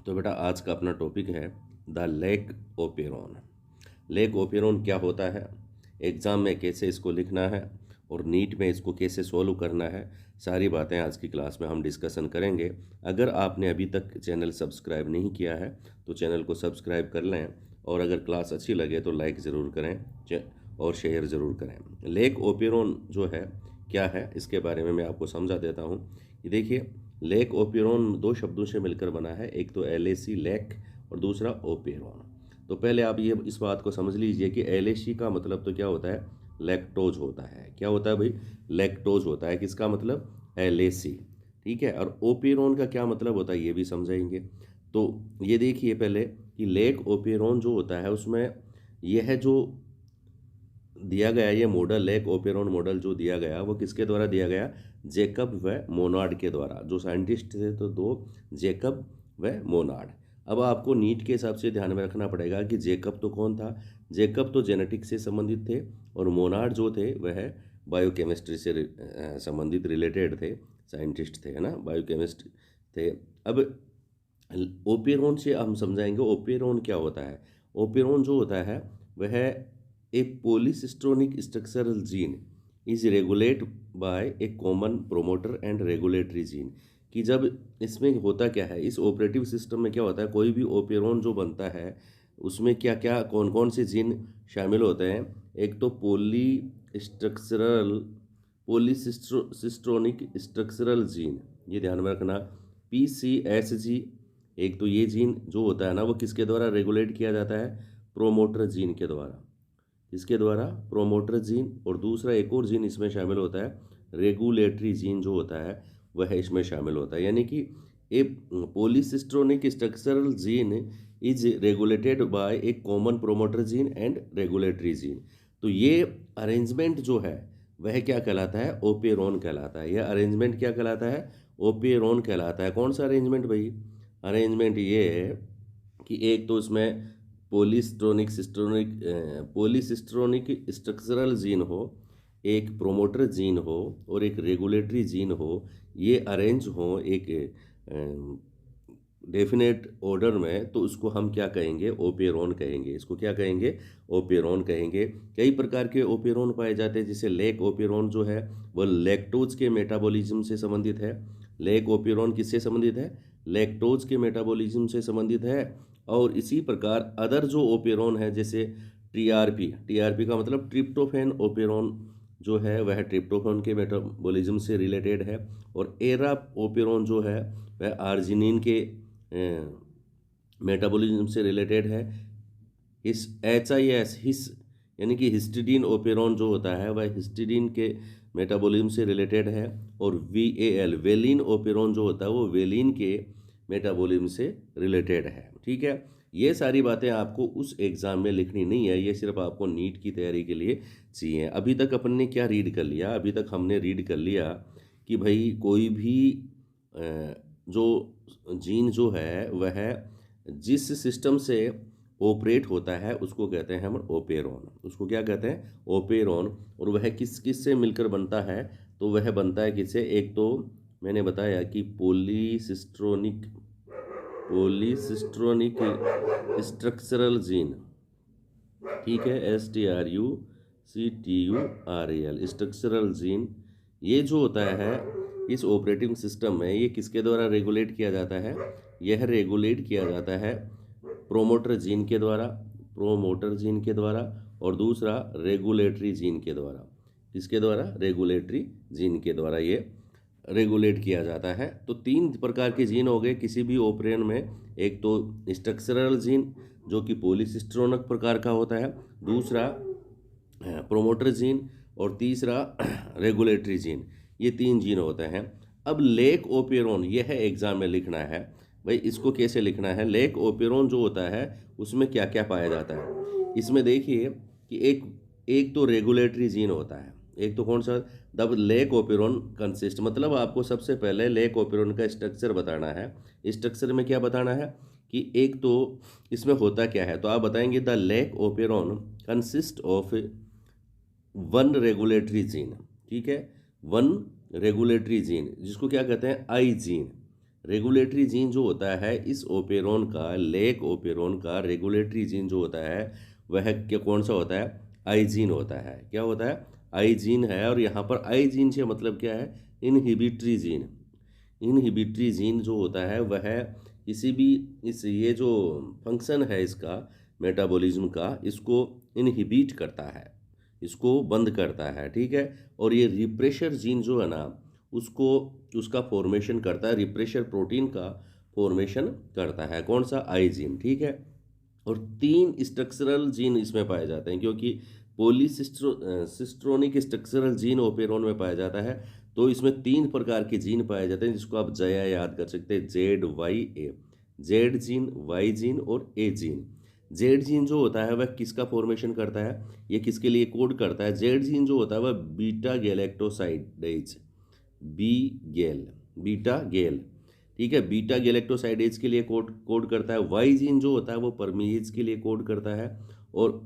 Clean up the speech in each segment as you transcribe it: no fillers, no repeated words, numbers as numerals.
तो बेटा आज का अपना टॉपिक है the lake operon. Lake operon क्या होता है, एग्ज़ाम में कैसे इसको लिखना है और नीट में इसको कैसे सॉल्व करना है, सारी बातें आज की क्लास में हम डिस्कशन करेंगे। अगर आपने अभी तक चैनल सब्सक्राइब नहीं किया है तो चैनल को सब्सक्राइब कर लें और अगर क्लास अच्छी लगे तो लाइक ज़रूर करें और शेयर ज़रूर करें। लेक ओपेरॉन जो है क्या है इसके बारे में मैं आपको समझा देता हूँ। ये देखिए, लेक ओपेरॉन दो शब्दों से मिलकर बना है, एक तो LAC लेक और दूसरा ओपेरॉन। तो पहले आप ये इस बात को समझ लीजिए कि LAC का मतलब तो क्या होता है, लैक्टोज होता है। क्या होता है भाई, लैक्टोज होता है। किसका मतलब, LAC। ठीक है, और ओपेरॉन का क्या मतलब होता है ये भी समझाएंगे। तो ये देखिए पहले कि लेक ओपेरॉन जो होता है उसमें यह जो दिया गया, ये मॉडल लेक ओपेरॉन मॉडल जो दिया गया वो किसके द्वारा दिया गया, जेकब व मोनार्ड के द्वारा। जो साइंटिस्ट थे तो दो, जेकब व मोनार्ड। अब आपको नीट के हिसाब से ध्यान में रखना पड़ेगा कि जेकब तो कौन था, जेकब तो जेनेटिक्स से संबंधित थे और मोनार्ड जो थे वह बायोकेमिस्ट्री से संबंधित रिलेटेड थे, साइंटिस्ट थे, है ना, बायोकेमिस्ट थे। अब ओपेरॉन से हम समझाएंगे ओपेरॉन क्या होता है। ओपेरॉन जो होता है वह a polycistronic structural gene is regulate by a common promoter and regulatory gene. कि जब इसमें होता क्या है, इस ऑपरेटिव सिस्टम में क्या होता है, कोई भी ओपेरॉन जो बनता है उसमें क्या क्या कौन कौन से जीन शामिल होते हैं। एक तो पॉलीसिस्टोनिक स्ट्रक्चरल जीन, ये ध्यान में रखना, PCSG। एक तो ये जीन जो होता है ना वो किसके द्वारा रेगुलेट किया जाता है, प्रोमोटर जीन के द्वारा। इसके द्वारा प्रोमोटर जीन, और दूसरा एक और जीन इसमें शामिल होता है, रेगुलेटरी जीन जो होता है वह इसमें शामिल होता है। यानी कि a polycistronic structural gene is regulated by a common promoter gene and regulatory gene. तो ये अरेंजमेंट जो है वह क्या कहलाता है, ओपेरॉन कहलाता है। यह अरेंजमेंट क्या कहलाता है, ओपेरॉन कहलाता है। कौन सा अरेंजमेंट भाई, अरेंजमेंट ये है कि एक तो इसमें पॉलीसिस्टोनिक स्ट्रक्चरल जीन हो, एक प्रोमोटर जीन हो और एक रेगुलेटरी जीन हो, ये अरेंज हो एक डेफिनेट ऑर्डर में, तो उसको हम क्या कहेंगे, ओपेरॉन कहेंगे। इसको क्या कहेंगे, ओपेरॉन कहेंगे। कई प्रकार के ओपेरॉन पाए जाते हैं, जैसे लेक ओपेरॉन जो है वह लैक्टोज के मेटाबॉलिज्म से संबंधित है। लेक ओपेरॉन किससे संबंधित है, लैक्टोज के मेटाबॉलिज्म से संबंधित है। और इसी प्रकार अदर जो ओपेरॉन है जैसे टीआरपी का मतलब ट्रिप्टोफैन ओपेरॉन जो है वह ट्रिप्टोफैन के मेटाबॉलिज्म से रिलेटेड है। और एरा ओपेरॉन जो है वह आर्जिनिन के मेटाबॉलिज्म से रिलेटेड है। इस HIS हिस यानी कि हिस्टिडीन ओपेरॉन जो होता है वह हिस्टिडीन के मेटाबॉलिज्म से रिलेटेड है। और VAL वेलिन ओपेरॉन जो होता है वो वेलिन के मेटाबॉलिज्म से रिलेटेड है। ठीक है, ये सारी बातें आपको उस एग्ज़ाम में लिखनी नहीं है, ये सिर्फ आपको नीट की तैयारी के लिए चाहिए। अभी तक अपन ने क्या रीड कर लिया, अभी तक हमने रीड कर लिया कि भाई कोई भी जो जीन जो है वह जिस सिस्टम से ऑपरेट होता है उसको कहते हैं हम ओपेरॉन। उसको क्या कहते हैं, ओपेरॉन। और वह किस किस से मिलकर बनता है, तो वह बनता है किससे, एक तो मैंने बताया कि पॉलीसिस्ट्रोनिक स्ट्रक्चरल जीन, ठीक है, STRUCTURAL स्ट्रक्चरल जीन। ये जो होता है इस ऑपरेटिंग सिस्टम में ये किसके द्वारा रेगुलेट किया जाता है, यह रेगुलेट किया जाता है प्रोमोटर जीन के द्वारा, और दूसरा रेगुलेटरी जीन के द्वारा। किसके द्वारा, रेगुलेटरी जीन के द्वारा ये रेगुलेट किया जाता है। तो तीन प्रकार के जीन हो गए किसी भी ऑपरेन में, एक तो स्ट्रक्चरल जीन जो कि पॉलीसिस्टोनिक प्रकार का होता है, दूसरा प्रोमोटर जीन और तीसरा रेगुलेटरी जीन। ये तीन जीन होते हैं। अब लेक ओपेरॉन यह एग्जाम में लिखना है भाई, इसको कैसे लिखना है। लेक ओपेरॉन जो होता है उसमें क्या क्या पाया जाता है, इसमें देखिए कि एक तो रेगुलेटरी जीन होता है, एक तो कौन सा, द लेक ओपेरॉन कंसिस्ट, मतलब आपको सबसे पहले लेक ओपेरॉन का स्ट्रक्चर बताना है। स्ट्रक्चर में क्या बताना है कि एक तो इसमें होता क्या है, तो आप बताएंगे the lake operon consist of one regulatory gene. ठीक है, वन रेगुलेटरी जीन जिसको क्या कहते हैं, आई जीन। रेगुलेटरी जीन जो होता है इस ओपेरोन का, लेक ओपेरोन का रेगुलेटरी जीन जो होता है वह क्या कौन सा होता है? आई जीन होता है। क्या होता है? आई जीन है। और यहाँ पर आई जीन से मतलब क्या है? Inhibitory gene. इनहिबिटरी जीन जो होता है वह किसी भी इस ये जो फंक्शन है इसका मेटाबॉलिज्म का, इसको इनहिबिट करता है, इसको बंद करता है। ठीक है। और ये रिप्रेशर जीन जो है ना, उसको उसका फॉर्मेशन करता है, रिप्रेशर प्रोटीन का फॉर्मेशन करता है। कौन सा? आई जीन। ठीक है। और 3 स्ट्रक्चरल जीन इसमें पाए जाते हैं, क्योंकि सिस्ट्रोनिक स्ट्रक्चरल जीन ओपेरोन में पाया जाता है। तो इसमें 3 प्रकार के जीन पाए जाते हैं, जिसको आप जया याद कर सकते हैं, जेड वाई ए। जेड जीन, वाई जीन और ए जीन। जेड जीन जो होता है वह किसका फॉर्मेशन करता है? ये किसके लिए कोड करता है? जेड जीन जो होता है वह बीटा गैलेक्टोसाइडेज, बी गेल, बीटा गेल। ठीक है। बीटा गैलेक्टोसाइडेज के लिए कोड करता है। वाई जीन जो होता है वो परमीज के लिए कोड करता है। और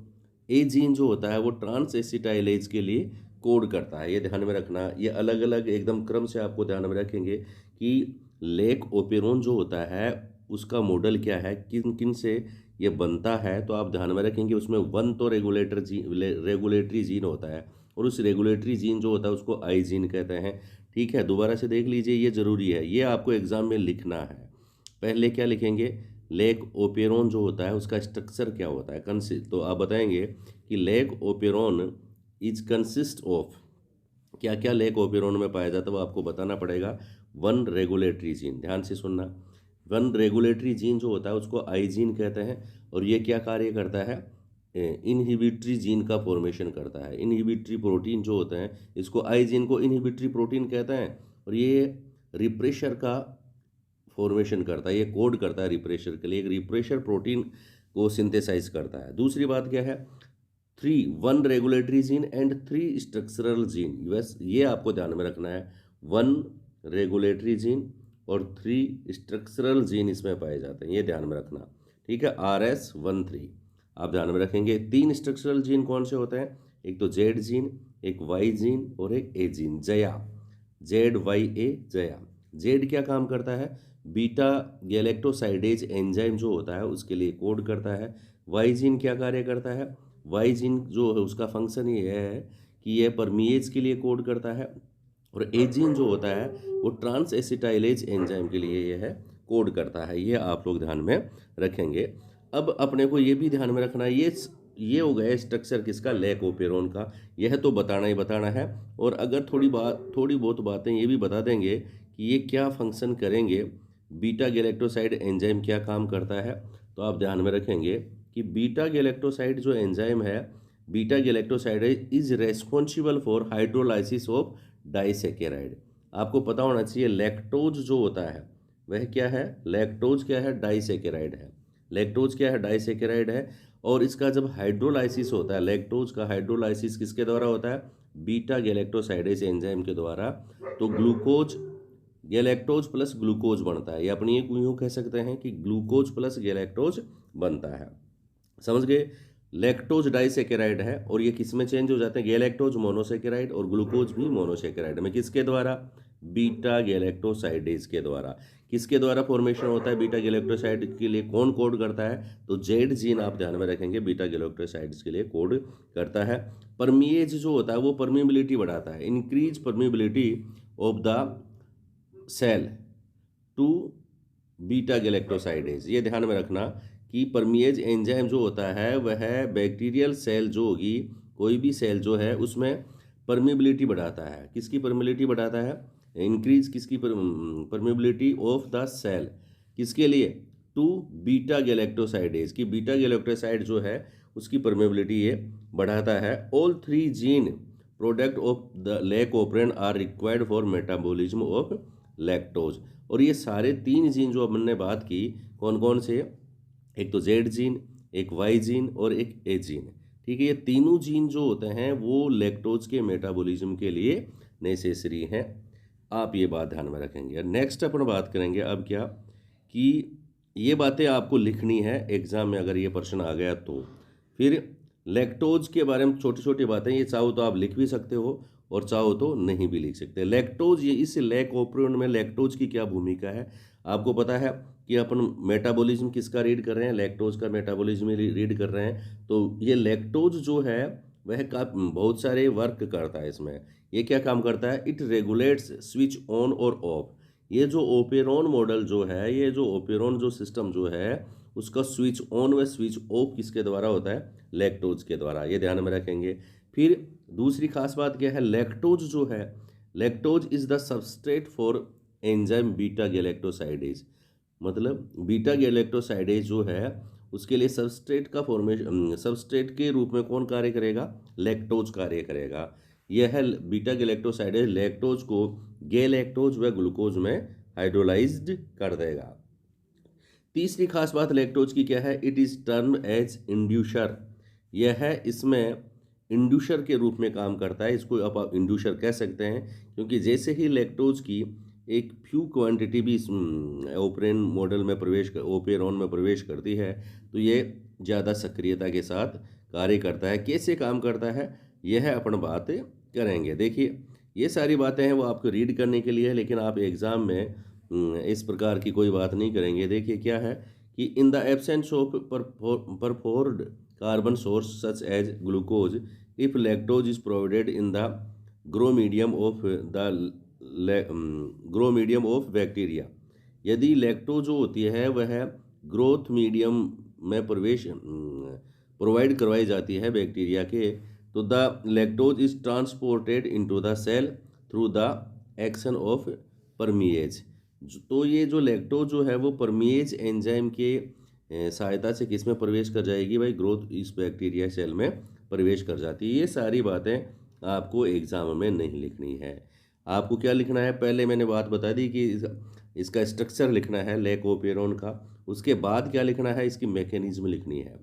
ए जीन जो होता है वो ट्रांस एसिटाइलेज के लिए कोड करता है। ये ध्यान में रखना। ये अलग अलग एकदम क्रम से आपको ध्यान में रखेंगे कि लेक ओपेरोन जो होता है उसका मॉडल क्या है, किन किन से ये बनता है। तो आप ध्यान में रखेंगे उसमें 1 तो रेगुलेटरी जीन होता है, और उस रेगुलेटरी जीन जो होता है उसको आई जीन कहते हैं। ठीक है। दोबारा से देख लीजिए, ये ज़रूरी है, ये आपको एग्जाम में लिखना है। पहले क्या लिखेंगे? लेक ओपेरोन जो होता है उसका स्ट्रक्चर क्या होता है। तो आप बताएंगे कि lake operon is consist of, क्या क्या लेक ओपेरोन में पाया जाता है वो आपको बताना पड़ेगा। 1 रेगुलेटरी जीन, ध्यान से सुनना। 1 रेगुलेटरी जीन जो होता है उसको आई जीन कहते हैं, और ये क्या कार्य करता है? इनहिबिटरी जीन का फॉर्मेशन करता है। इनहिबिटरी प्रोटीन जो होते हैं, इसको आई जीन को इनहिबिटरी प्रोटीन कहते हैं, और ये रिप्रेशर का फॉर्मेशन करता है, ये कोड करता है रिप्रेशर के लिए, एक रिप्रेशर प्रोटीन को सिंथेसाइज करता है। दूसरी बात क्या है? 1 regulatory gene and 3 structural gene. बस ये आपको ध्यान में रखना है। 1 रेगुलेटरी जीन और 3 स्ट्रक्चरल जीन इसमें पाए जाते हैं, ये ध्यान में रखना। ठीक है। RS13 आप ध्यान में रखेंगे। 3 स्ट्रक्चरल जीन कौन से होते हैं? एक तो जेड जीन, एक वाई जीन और एक ए जीन, जया। जेड वाई ए जया। जेड क्या काम करता है? बीटा गैलेक्टोसाइडेज एंजाइम जो होता है उसके लिए कोड करता है। वाई जीन क्या कार्य करता है? वाई जीन जो है उसका फंक्शन ये है कि यह परमीएज के लिए कोड करता है, और ए जीन जो होता है वो ट्रांस एसिटाइलेज एंजाइम के लिए यह है कोड करता है। ये आप लोग ध्यान में रखेंगे। अब अपने को ये भी ध्यान में रखना है, ये हो गया स्ट्रक्चर किसका? लेक ओपेरोन का। यह तो बताना ही बताना है। और अगर थोड़ी बहुत बातें ये भी बता देंगे कि ये क्या फंक्शन करेंगे, बीटा गैलेक्टोसाइड एंजाइम क्या काम करता है, तो आप ध्यान में रखेंगे कि बीटा गैलेक्टोसाइड जो एंजाइम है, beta galactoside is responsible for hydrolysis of disaccharide. आपको पता होना चाहिए लैक्टोज जो होता है वह क्या है? लैक्टोज क्या है? डाइसेकेराइड है। लैक्टोज क्या है? डाइसेकेराइड है। और इसका जब हाइड्रोलाइसिस होता है, लैक्टोज का हाइड्रोलाइसिस किसके द्वारा होता है? बीटा गैलेक्टोसाइडेज एंजाइम के द्वारा। तो ग्लूकोज, गैलेक्टोज प्लस ग्लूकोज बनता है। ये अपनी एक यूँ कह सकते हैं कि ग्लूकोज प्लस गैलेक्टोज बनता है। समझ गए? लैक्टोज डाइसेकेराइड है, और ये किस में चेंज हो जाते हैं? गैलेक्टोज मोनोसेकेराइड और ग्लूकोज भी मोनोसेकेराइड में। किसके द्वारा? बीटा गैलेक्टोसाइडेज के द्वारा। किसके द्वारा फॉर्मेशन होता है बीटा गैलेक्टोसाइड के लिए? कौन कोड करता है? तो जेड जीन आप ध्यान में रखेंगे बीटा गैलेक्टोसाइड्स के लिए कोड करता है। परमीएज जो होता है वो परमिबिलिटी बढ़ाता है, increase permeability of the cell to beta galactosidase. ये ध्यान में रखना कि परमीएज एंजाइम जो होता है वह बैक्टीरियल सेल जो होगी, कोई भी सेल जो है उसमें परमिबिलिटी बढ़ाता है। किसकी परमिबिलिटी बढ़ाता है? इंक्रीज किसकी? Permeability of the cell. किसके लिए? टू बीटा गैलेक्टोसाइडेज की बीटा गैलेक्टोसाइड जो है उसकी परमिबिलिटी ये बढ़ाता है। All 3 gene product of the lac operon are required for metabolism of lactose. और ये सारे 3 जीन जो हमने बात की, कौन कौन से? एक तो जेड जीन, एक वाई जीन और एक ए जीन। ठीक है। ये तीनों जीन जो होते हैं वो लैक्टोज के मेटाबॉलिज्म के लिए नेसेसरी हैं। आप ये बात ध्यान में रखेंगे। नेक्स्ट अपन बात करेंगे अब क्या, कि ये बातें आपको लिखनी है एग्जाम में अगर ये प्रश्न आ गया तो। फिर लैक्टोज के बारे में छोटी छोटी बातें, ये चाहो तो आप लिख भी सकते हो, और चाहो तो नहीं भी लिख सकते। लैक्टोज, ये इस लैक ओपेरोन में लैक्टोज की क्या भूमिका है? आपको पता है कि अपन मेटाबॉलिज्म किसका रीड कर रहे हैं? लैक्टोज का मेटाबॉलिज्म रीड कर रहे हैं। तो ये लैक्टोज जो है वह का बहुत सारे वर्क करता है इसमें। ये क्या काम करता है? इट रेगुलेट्स स्विच ऑन और ऑफ। ये जो ओपेरोन मॉडल जो है, ये जो ओपेरोन जो सिस्टम जो है, उसका स्विच ऑन व स्विच ऑफ किसके द्वारा होता है? लैक्टोज के द्वारा। ये ध्यान में रखेंगे। फिर दूसरी खास बात क्या है? लैक्टोज जो है, lactose is the substrate for enzyme beta galactosidase. मतलब बीटा गैलेक्टोसाइडेज जो है उसके लिए सबस्ट्रेट का फॉर्मेशन, सबस्ट्रेट के रूप में कौन कार्य करेगा? लैक्टोज कार्य करेगा। यह है बीटा गैलेक्टोसाइडेज लैक्टोज को गैलेक्टोज व ग्लूकोज में हाइड्रोलाइज्ड कर देगा। तीसरी खास बात लैक्टोज की क्या है? It is term as inducer. यह है इसमें इंड्यूसर के रूप में काम करता है। इसको आप इंड्यूसर कह सकते हैं, क्योंकि जैसे ही लैक्टोज की एक फ्यू क्वांटिटी भी इस ओपेरॉन में प्रवेश करती है तो ये ज़्यादा सक्रियता के साथ कार्य करता है। कैसे काम करता है यह अपन बात करेंगे। देखिए, ये सारी बातें हैं वो आपको रीड करने के लिए है, लेकिन आप एग्ज़ाम में इस प्रकार की कोई बात नहीं करेंगे। देखिए क्या है कि in the absence of preferred carbon source such as glucose, if lactose is provided in the grow medium of bacteria. यदि लैक्टोज जो होती है वह ग्रोथ मीडियम में प्रोवाइड करवाई जाती है बैक्टीरिया के, तो the lactose is transported into the cell through the action of permease. तो ये जो लैक्टोज जो है वो परमीएज एंजाइम के सहायता से किस में प्रवेश कर जाएगी भाई? ग्रोथ इस बैक्टीरिया सेल में प्रवेश कर जाती है। ये सारी बातें आपको एग्जाम में नहीं लिखनी है। आपको क्या लिखना है? पहले मैंने बात बता दी कि इसका स्ट्रक्चर लिखना है लैकोपेरोन का। उसके बाद क्या लिखना है? इसकी मैकेनिज्म लिखनी है।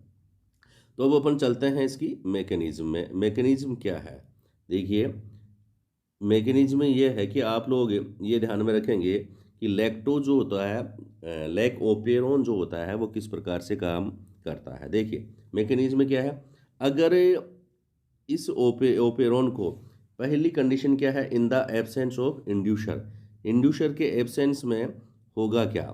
तो अब अपन चलते हैं इसकी मैकेनिज्म में। मैकेनिज्म क्या है? देखिए, मैकेनिज्म ये है कि आप लोग ये ध्यान में रखेंगे कि लैक्टोज जो होता है, लैकोपेरोन जो होता है वो किस प्रकार से काम करता है। देखिए मैकेनिज्म क्या है। अगर इस ओपेरोन को, पहली कंडीशन क्या है? इन the absence of inducer. Inducer के एब्सेंस में होगा क्या?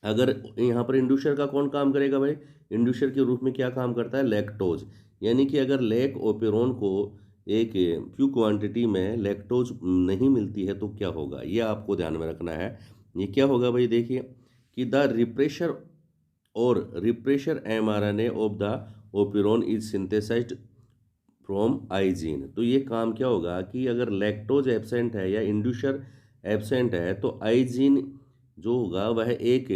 अगर यहाँ पर इंड्यूसर का कौन काम करेगा भाई? इंड्यूसर के रूप में क्या काम करता है? लैक्टोज। यानी कि अगर लैक ओपेरोन को एक फ्यू क्वांटिटी में लैक्टोज नहीं मिलती है तो क्या होगा? ये आपको ध्यान में रखना है। ये क्या होगा भाई? देखिए कि the repressor mRNA of the operon is synthesized from I gene. तो ये काम क्या होगा कि अगर लैक्टोज एब्सेंट है या इंड्यूसर एब्सेंट है तो आइजीन जो होगा वह एक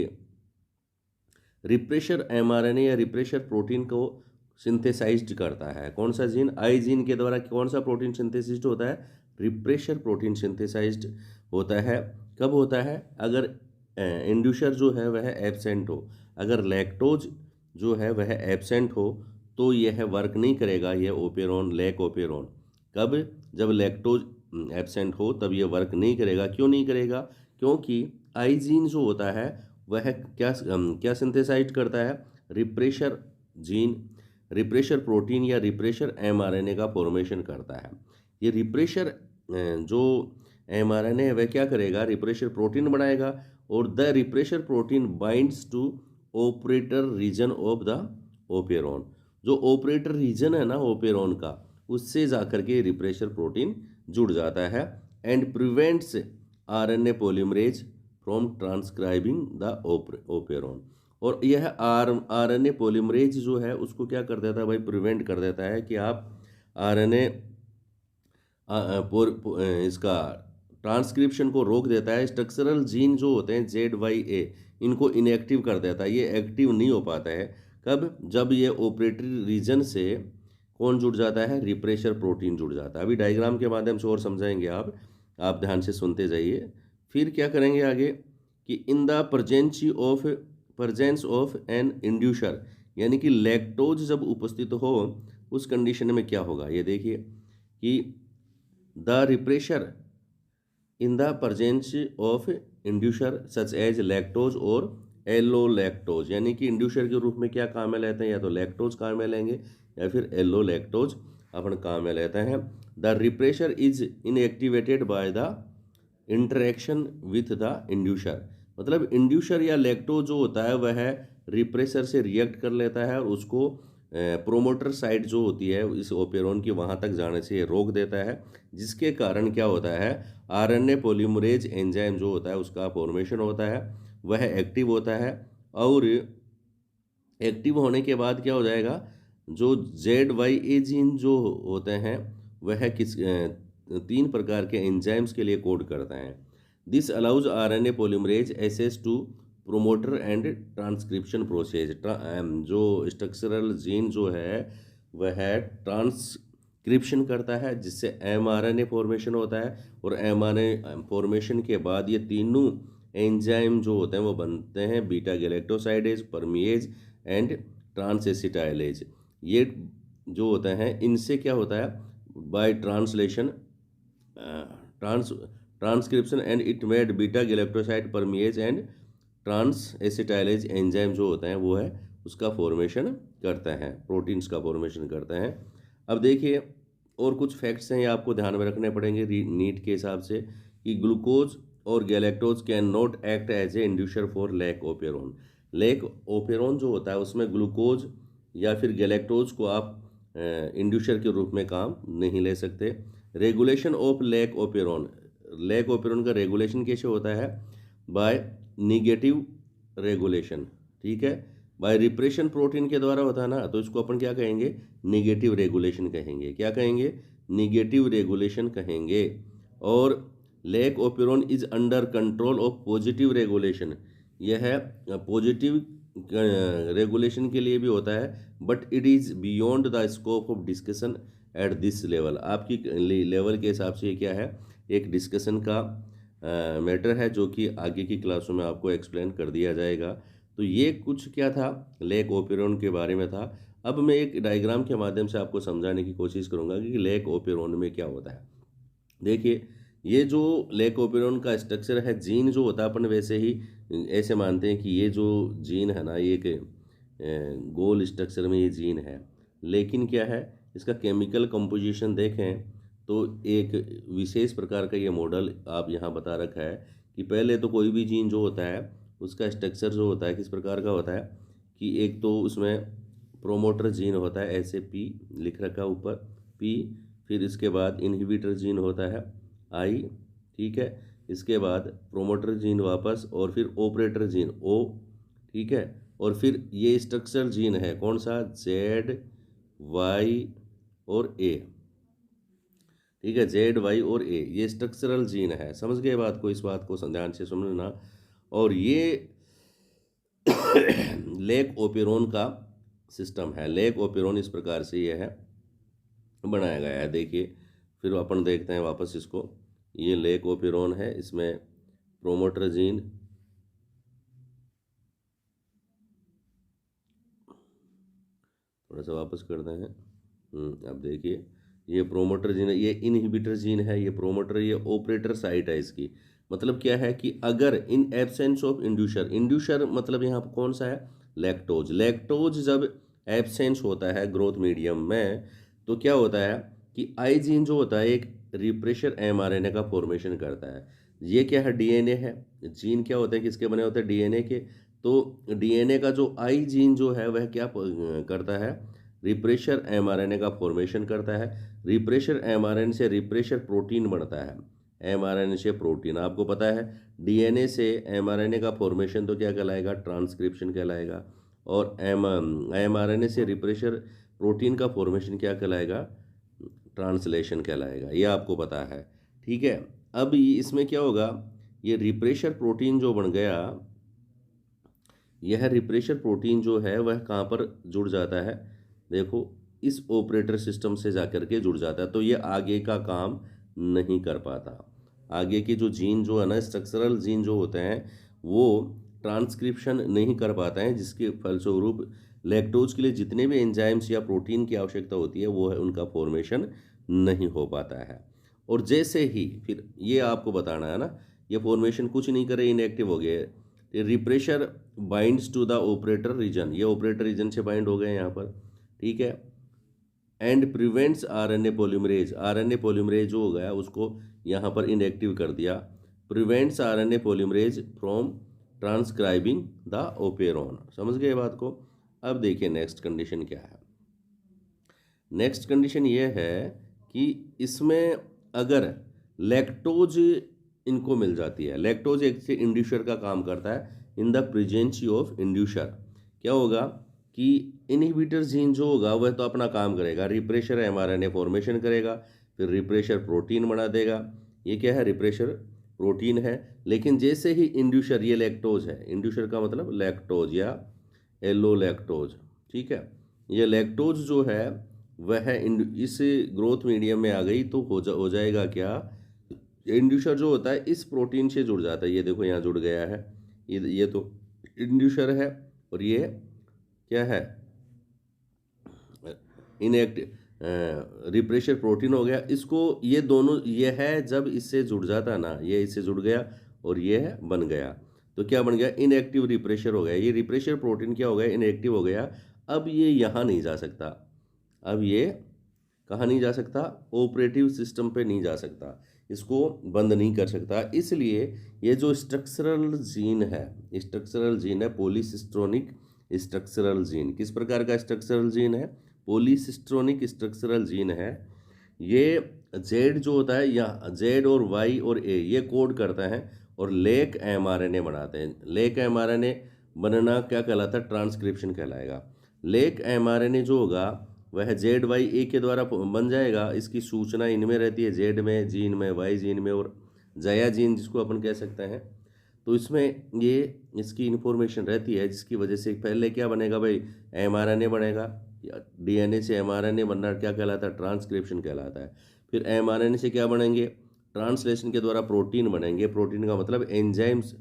रिप्रेशर mRNA या रिप्रेशर प्रोटीन को सिंथेसाइज्ड करता है। कौन सा जीन? आई जीन के द्वारा कौन सा प्रोटीन सिंथेसाइज्ड होता है? रिप्रेशर प्रोटीन सिंथेसाइज्ड होता है। कब होता है? अगर इंड्यूसर जो है वह एब्सेंट हो। अगर लैक्टोज जो है वह एब्सेंट हो तो यह वर्क नहीं करेगा, यह ओपेरोन, लैक ओपेरोन। कब? जब लैक्टोज एब्सेंट हो तब यह वर्क नहीं करेगा। क्यों नहीं करेगा? क्योंकि आइजीन जो होता है वह क्या सिंथेसाइज करता है? रिप्रेशर जीन, रिप्रेशर प्रोटीन या रिप्रेशर mRNA का फॉर्मेशन करता है। ये रिप्रेशर जो mRNA है वह क्या करेगा? रिप्रेशर प्रोटीन बनाएगा और the repressor protein binds to operator region of the operon. जो ऑपरेटर रीजन है ना ओपेरोन का, उससे जाकर के रिप्रेशर प्रोटीन जुड़ जाता है and prevents RNA polymerase from transcribing the operon. और यह RNA पॉलीमरेज जो है उसको क्या कर देता है भाई? प्रिवेंट कर देता है कि आप RNA इसका ट्रांसक्रिप्शन को रोक देता है। स्ट्रक्चरल जीन जो होते हैं ZYA, इनको इनएक्टिव कर देता है। ये एक्टिव नहीं हो पाता है। कब? जब ये ऑपरेटरी रीजन से कौन जुड़ जाता है? रिप्रेशर प्रोटीन जुड़ जाता है। अभी डायग्राम के माध्यम से और समझाएंगे आप ध्यान से सुनते जाइए। फिर क्या करेंगे आगे कि in the presence of an inducer, यानी कि लैक्टोज जब उपस्थित हो उस कंडीशन में क्या होगा? ये देखिए कि the repressor in the presence of inducer such as lactose और एलो लैक्टोज, यानी कि इंड्यूसर के रूप में क्या काम में लेते हैं? या तो लैक्टोज काम में लेंगे या फिर एलो लैक्टोज अपन काम में लेते हैं। The refresher is inactivated by the interaction with the inducer, मतलब इंड्यूसर या लैक्टोज जो होता है वह रिप्रेसर से रिएक्ट कर लेता है और उसको प्रोमोटर साइट जो होती है इस ओपेरॉन की वहाँ तक जाने से रोक देता है, जिसके कारण क्या होता है, आरएनए पॉलीमरेज एंजाइम जो होता है उसका फॉर्मेशन होता है, वह एक्टिव होता है। और एक्टिव होने के बाद क्या हो जाएगा, जो ZYA जीन जो होते हैं वह तीन प्रकार के एंजाइम्स के लिए कोड करते हैं। This allows RNA polymerase access to promoter and transcription process. जो स्ट्रक्चरल जीन जो है वह ट्रांसक्रिप्शन करता है, जिससे mRNA फॉर्मेशन होता है, और mRNA फॉर्मेशन के बाद ये तीनों एंजाइम जो होते हैं वो बनते हैं beta galactosidase, permease and transacetylase. ये जो होते हैं इनसे क्या होता है, by translation transcription and it made beta galactoside, permease and transacetylase enzyme जो होते हैं वो है उसका फॉर्मेशन करते हैं, प्रोटीन्स का फॉर्मेशन करते हैं। अब देखिए और कुछ फैक्ट्स हैं ये आपको ध्यान में रखने पड़ेंगे नीट के हिसाब से, कि ग्लूकोज और galactose cannot act as a inducer for lac operon. Lac operon जो होता है उसमें ग्लूकोज या फिर गैलेक्टोज को आप इंड्यूसर के रूप में काम नहीं ले सकते। Regulation of lack operon, lac operon का रेगुलेशन कैसे होता है, बाय निगेटिव रेगुलेशन, ठीक है, बाय रिप्रेशन प्रोटीन के द्वारा होता है ना, तो इसको अपन क्या कहेंगे, निगेटिव रेगुलेशन कहेंगे। क्या कहेंगे, निगेटिव रेगुलेशन कहेंगे। और lac operon is under control of positive regulation, यह पॉजिटिव रेगुलेशन के लिए भी होता है, but it is beyond the scope of discussion at this level. आपकी लेवल के हिसाब से ये क्या है, एक डिस्कशन का मैटर है जो कि आगे की क्लासों में आपको एक्सप्लेन कर दिया जाएगा। तो ये कुछ क्या था, लैक ओपेरॉन के बारे में था। अब मैं एक डायग्राम के माध्यम से आपको समझाने की कोशिश करूंगा कि लैक ओपेरॉन में क्या होता है। देखिए ये जो लैक ओपेरॉन का स्ट्रक्चर है, जीन जो होता है अपन वैसे ही ऐसे मानते हैं कि ये जो जीन है ना, ये एक गोल स्ट्रक्चर में ये जीन है, लेकिन क्या है इसका केमिकल कंपोजिशन देखें तो एक विशेष प्रकार का ये मॉडल आप यहाँ बता रखा है कि पहले तो कोई भी जीन जो होता है उसका स्ट्रक्चर जो होता है किस प्रकार का होता है, कि एक तो उसमें प्रोमोटर जीन होता है, ऐसे P लिख रखा है ऊपर P, फिर इसके बाद इनहिबिटर जीन होता है I, ठीक है, इसके बाद प्रोमोटर जीन वापस, और फिर ऑपरेटर जीन O, ठीक है, और फिर ये स्ट्रक्चर जीन है कौन सा, Z, Y और A, ठीक है, ZY और A, ये स्ट्रक्चरल जीन है। समझ गए बात को, इस बात को ध्यान से समझना। और ये लैक ओपेरॉन का सिस्टम है, लैक ओपेरॉन इस प्रकार से ये है बनाया गया है। देखिए फिर अपन देखते हैं वापस इसको, ये लैक ओपेरॉन है, इसमें प्रोमोटर जीन, थोड़ा सा वापस करते हैं। अब देखिए ये प्रोमोटर जीन है, ये इनहिबिटर जीन है, ये प्रोमोटर, ये ऑपरेटर साइट है इसकी। मतलब क्या है कि अगर in absence of inducer, inducer मतलब यहाँ पर कौन सा है, लैक्टोज, लैक्टोज जब एब्सेंस होता है ग्रोथ मीडियम में तो क्या होता है कि आई जीन जो होता है एक रिप्रेशर mRNA का फॉर्मेशन करता है। ये क्या है, डीएनए है। जीन क्या होते हैं, किसके बने होते हैं, डीएनए के। तो डीएनए का जो आई जीन जो है वह क्या करता है, रिप्रेशर mRNA का फॉर्मेशन करता है। रिप्रेशर mRNA से रिप्रेशर प्रोटीन बनता है, mRNA से प्रोटीन। आपको पता है डीएनए से mRNA का फॉर्मेशन तो क्या कहलाएगा, ट्रांसक्रिप्शन कहलाएगा, और mRNA से रिप्रेशर प्रोटीन का फॉर्मेशन क्या कहलाएगा, ट्रांसलेशन कहलाएगा। ये आपको पता है, ठीक है। अब इसमें क्या होगा, ये रिप्रेशर प्रोटीन जो बन गया, यह रिप्रेशर प्रोटीन जो है वह कहाँ पर जुड़ जाता है, देखो इस ऑपरेटर सिस्टम से जाकर के जुड़ जाता है। तो ये आगे का काम नहीं कर पाता, आगे के जो जीन जो है ना, स्ट्रक्चरल जीन जो होते हैं वो ट्रांसक्रिप्शन नहीं कर पाते हैं, जिसके फलस्वरूप लैक्टोज के लिए जितने भी एंजाइम्स या प्रोटीन की आवश्यकता होती है वो है उनका फॉर्मेशन नहीं हो पाता है। और जैसे ही फिर ये आपको बताना है ना, ये फॉर्मेशन कुछ नहीं करे, इनएक्टिव हो गए, repressor binds to the operator region, ये ऑपरेटर रीजन से बाइंड हो गए यहाँ पर, ठीक है। And prevents RNA polymerase. RNA polymerase जो हो गया उसको यहाँ पर इनएक्टिव कर दिया। Prevents RNA polymerase from transcribing the operon. समझ गए बात को। अब देखिए नेक्स्ट कंडीशन क्या है। नेक्स्ट कंडीशन ये है कि इसमें अगर लैक्टोज इनको मिल जाती है, लैक्टोज एक से इंड्यूसर का काम करता है in the presence of inducer, क्या होगा कि इनहिबिटर जीन जो होगा वह तो अपना काम करेगा, रिप्रेशर एमआरएनए फॉर्मेशन करेगा, फिर रिप्रेशर प्रोटीन बना देगा। ये क्या है, रिप्रेशर प्रोटीन है। लेकिन जैसे ही इंड्यूसर, ये लैक्टोज है, इंड्यूसर का मतलब लैक्टोज या एलो लैक्टोज, ठीक है, ये लैक्टोज जो है वह इस ग्रोथ मीडियम में आ गई तो हो जाएगा क्या, इंड्यूसर जो होता है इस प्रोटीन से जुड़ जाता है। ये देखो यहाँ जुड़ गया है, ये तो इंड्यूसर है और ये क्या है, इनएक्टिव रिप्रेशर प्रोटीन हो गया। इसको ये दोनों, ये है जब इससे जुड़ जाता ना, ये इससे जुड़ गया और ये है बन गया, तो क्या बन गया, इनएक्टिव रिप्रेशर हो गया। ये रिप्रेशर प्रोटीन क्या हो गया, इनएक्टिव हो गया। अब ये यहाँ नहीं जा सकता, अब ये कहाँ नहीं जा सकता, ऑपरेटिव सिस्टम पे नहीं जा सकता, इसको बंद नहीं कर सकता। इसलिए ये जो स्ट्रक्चरल जीन है पॉलीसिस्ट्रोनिक स्ट्रक्चरल जीन, किस प्रकार का स्ट्रक्चरल जीन है, पॉलीसिस्ट्रोनिक स्ट्रक्चरल जीन है। ये जेड जो होता है, या जेड और वाई और ए ये कोड करता है और लेक एमआरएनए बनाते हैं। लेक एमआरएनए बनना क्या कहलाता है, ट्रांसक्रिप्शन कहलाएगा। लेक एमआरएनए जो होगा वह जेड वाई ए के द्वारा बन जाएगा। इसकी सूचना इनमें रहती है, जेड में जीन में, वाई जीन में और जया जीन जिसको अपन कह सकते हैं। तो इसमें ये इसकी इन्फॉर्मेशन रहती है, जिसकी वजह से पहले क्या बनेगा भाई, एमआरएनए बनेगा। डीएनए से एमआरएनए बनना क्या कहलाता है, ट्रांसक्रिप्शन कहलाता है। फिर एमआरएनए से क्या बनेंगे, ट्रांसलेशन के द्वारा प्रोटीन बनेंगे। प्रोटीन का मतलब एंजाइम्स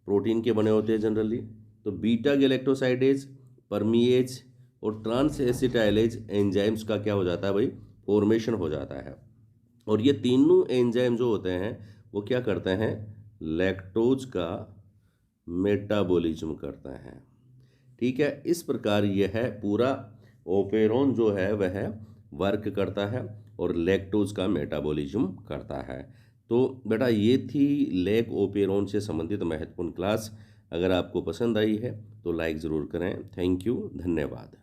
प्रोटीन के बने होते हैं जनरली। तो बीटा गैलेक्टोसाइडेज, परमिएज और ट्रांस एसिटाइलेज एंजाइम्स का क्या हो जाता है भाई, फॉर्मेशन हो जाता है। और ये तीनों एंजाइम जो होते हैं वो क्या करते हैं, लैक्टोज का मेटाबॉलिज्म करते हैं। ठीक है, इस प्रकार यह है पूरा ओपेरॉन जो है वह वर्क करता है और लैक्टोज का मेटाबॉलिज्म करता है। तो बेटा ये थी लेक ओपेरॉन से संबंधित महत्वपूर्ण क्लास। अगर आपको पसंद आई है तो लाइक ज़रूर करें। थैंक यू, धन्यवाद।